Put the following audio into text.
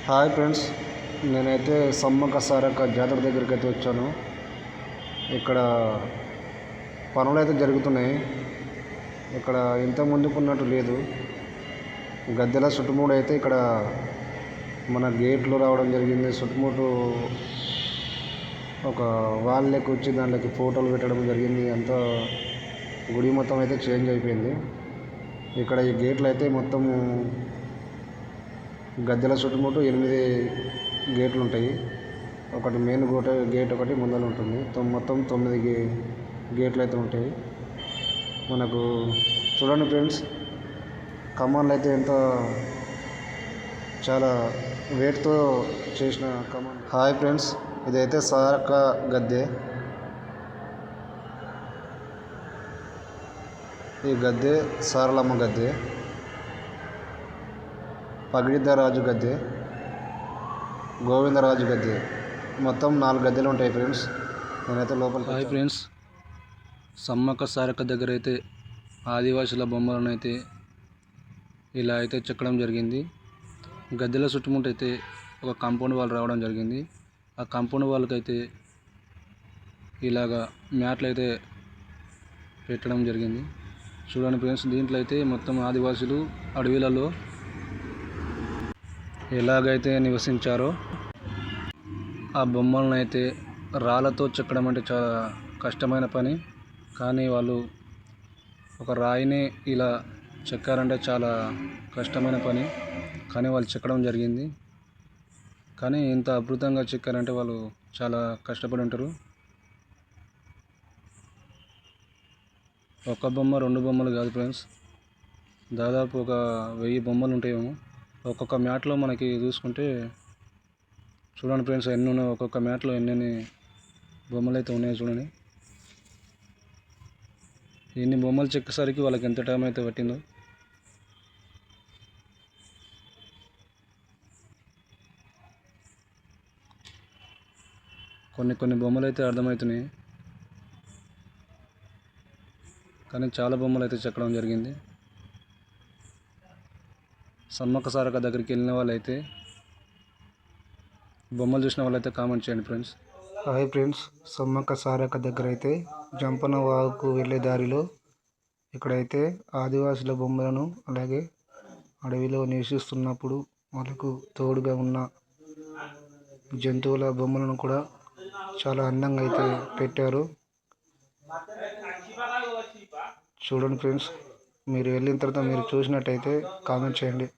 Hi friends, నేనైతే సమ్మక్క సారక్క జాతర దగ్గరికి అయితే వచ్చాను. ఇక్కడ పనులు అయితే జరుగుతున్నాయి. ఇక్కడ ఇంత ముందుకున్నట్టు లేదు. గద్దెల చుట్టుముడు అయితే ఇక్కడ మన గేట్లు రావడం జరిగింది. చుట్టుముట్టు ఒక వాల్ లెక్క వచ్చి దాంట్లోకి ఫోటోలు పెట్టడం జరిగింది. అంతా గుడి మొత్తం అయితే చేంజ్ అయిపోయింది. ఇక్కడ ఈ గేట్లు అయితే మొత్తము గద్దెల చుట్టుముట్టు 8 గేట్లు ఉంటాయి. ఒకటి మెయిన్ గేట్ ఒకటి ముందర ఉంటుంది. మొత్తం 9 గేట్లు అయితే ఉంటాయి. మనకు చూడండి ఫ్రెండ్స్, కమాన్లు అయితే ఎంత చాలా వెయిట్తో చేసిన కమాన్. హాయ్ ఫ్రెండ్స్, ఇదైతే సారక్క గద్దె. ఈ గద్దె సారలమ్మ గద్దె, పగిడిద్దరాజు గద్దె, గోవిందరాజు గద్దె. మొత్తం 4 గద్దెలు ఉంటాయి ఫ్రెండ్స్. నేనైతే లోపల. హాయ్ ఫ్రెండ్స్, సమ్మక్క సారక్క దగ్గర అయితే ఆదివాసుల బొమ్మలను అయితే ఇలా అయితే చెక్కడం జరిగింది. గద్దెల చుట్టుముట్టు అయితే ఒక కాంపౌండ్ వాళ్ళు రావడం జరిగింది. ఆ కాంపౌండ్ వాళ్ళకైతే ఇలాగా మ్యాట్లు అయితే పెట్టడం జరిగింది. చూడండి ఫ్రెండ్స్, దీంట్లో అయితే మొత్తం ఆదివాసులు అడవిలలో ఎలాగైతే నివసించారో ఆ బొమ్మలను అయితే రాళ్ళతో చెక్కడం అంటే చాలా కష్టమైన పని. కానీ వాళ్ళు ఒక రాయిని ఇలా చెక్కారంటే చాలా కష్టమైన పని. కానీ వాళ్ళు చెక్కడం జరిగింది. కానీ ఇంత అద్భుతంగా చెక్కారంటే వాళ్ళు చాలా కష్టపడి ఉంటారు. ఒక బొమ్మ 2 బొమ్మలు కాదు ఫ్రెండ్స్, దాదాపు ఒక 1000 బొమ్మలు ఉంటాయేమో. ఒక్కొక్క మ్యాట్లో మనకి చూసుకుంటే చూడండి ఫ్రెండ్స్, ఎన్ని ఉన్నాయి. ఒక్కొక్క మ్యాట్లో ఎన్ని బొమ్మలు అయితే ఉన్నాయో చూడండి. ఇన్ని బొమ్మలు చెక్కేసరికి వాళ్ళకి ఎంత టైం అయితే పట్టిందో. కొన్ని బొమ్మలు అయితే అర్థమవుతున్నాయి, కానీ చాలా బొమ్మలు అయితే చెక్కడం జరిగింది. సమ్మక్క సారక్క దగ్గరికి వెళ్ళిన వాళ్ళైతే, బొమ్మలు చూసిన వాళ్ళైతే కామెంట్ చేయండి friends. Hi friends, Sammakka Sarakka దగ్గర అయితే జంపన వాగుకు వెళ్ళే దారిలో ఇక్కడైతే ఆదివాసుల బొమ్మలను, అలాగే అడవిలో నివసిస్తున్నప్పుడు వాళ్ళకు తోడుగా ఉన్న జంతువుల బొమ్మలను కూడా చాలా అందంగా అయితే పెట్టారు. చూడండి ఫ్రెండ్స్, మీరు వెళ్ళిన తర్వాత మీరు చూసినట్టయితే కామెంట్ చేయండి.